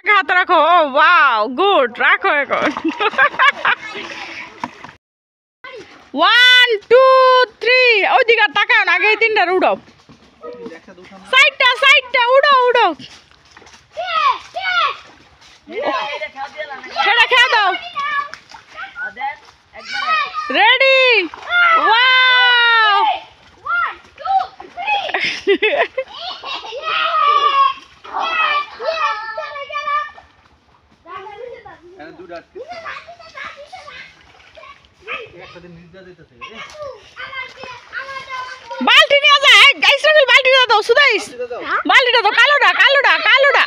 হাত রাখো। ও wow good, রাখো এখন। 1 2 3 ওইদিকে তাকাও না, আগে এই তিনটার উড়ো। সাইডটা উড়ো উড়ো। খেলা খেলা দাও। Ready wow. বালতি নিয়ে যা, ইসরাফিল বালতি দাও, সুদাইস বালতিটা দাও, কালোটা কালোটা কালোটা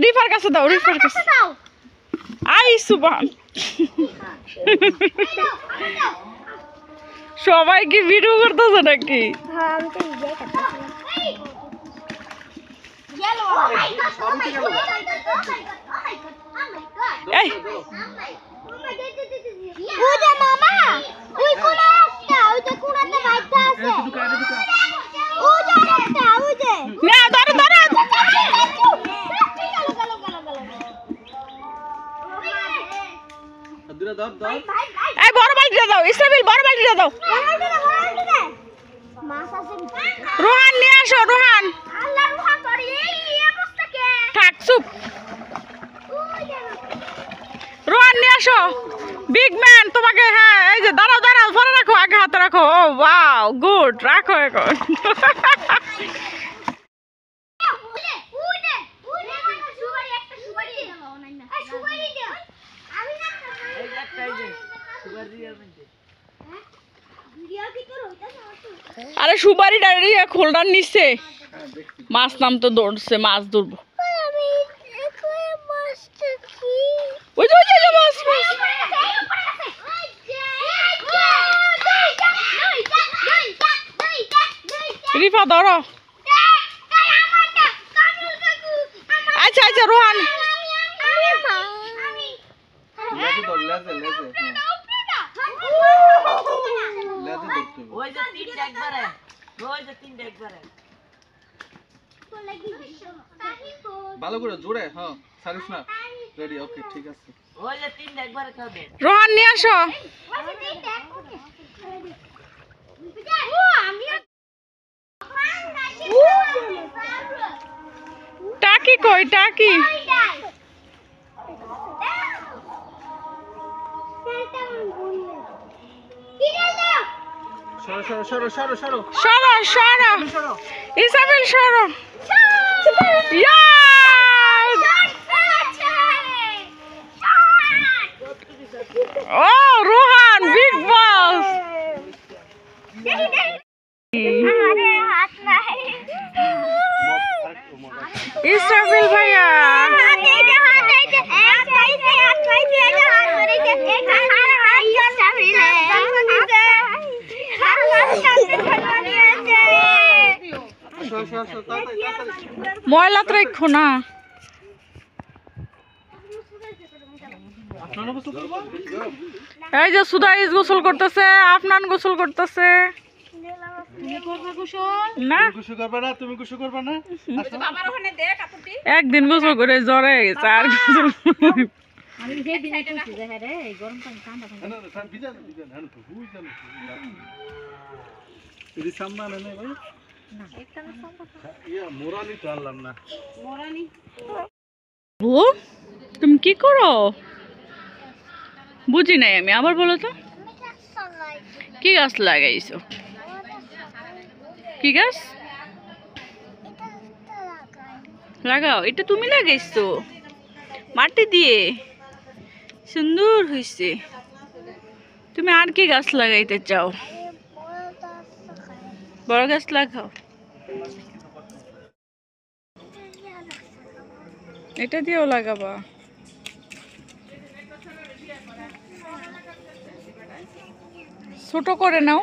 রিফার কাছে দাও, রিফার কাছে আই সুবহান। সবাই কি ভিডিও করতেছে নাকি? এই ওরে মামা ওই কোন একটা, ওই যে কোণাতে বাইটা আছে, ওই যে একটা, ওই যে না ধরো ধরো। দূরে দাও দাও, এই বড় বালতিটা দাও, ইসরাফিল বড় বালতিটা দাও। মাছ আছে, রোহান নিয়ে আসো, রোহান। আল্লাহ রোহান তোর এই অবস্থা কে? থাক চুপ, রোহান নিয়ে আসো, বিগ ম্যান তোমাকে। হ্যাঁ এই যে দাঁড়াও দাঁড়াও, ধরে রাখো, আগে হাতে রাখো। ও ওয়াও গুড, রাখো এখন। আরে সুপারি ডাইরিয়া খোলটার নিচে মাছ নাম তো দৌড়ছে, মাছ ধরবো। রিফা ধরো। আচ্ছা আচ্ছা রোহান, ভালো করে জোরে। হ্যাঁ সারিস না, রেডি ওকে ঠিক আছে। ওই যে তিনটা একবারে খাবে। রোহান নিয়ে আসো। টাকি কই টাকি? সরো সরো সরো সরো সরো সরো সরো, ইসাবেল সরো। ও রোহান বিগ বস। ইসরাফিল ভাইয়া ময়লা তো রেখো না। এই যে সুদাইস গোসল করতেছে, আফনান গোসল করতেছে। একদিন গোসল করে জ্বর হয়ে গেছে, আর গোসল তুমি কি করো? বুঝি নাই আমি, আবার বলো তো। কি গাছ লাগাইছো? কি গাছ লাগাও? এটা তুমি লাগাইছো মাটি দিয়ে, সুন্দর হয়েছে। তুমি আর কি গাছ লাগাইতে চাও? বড় গাছ লাগাও। এটা দিয়েও লাগাবা। ছোট করে নাও।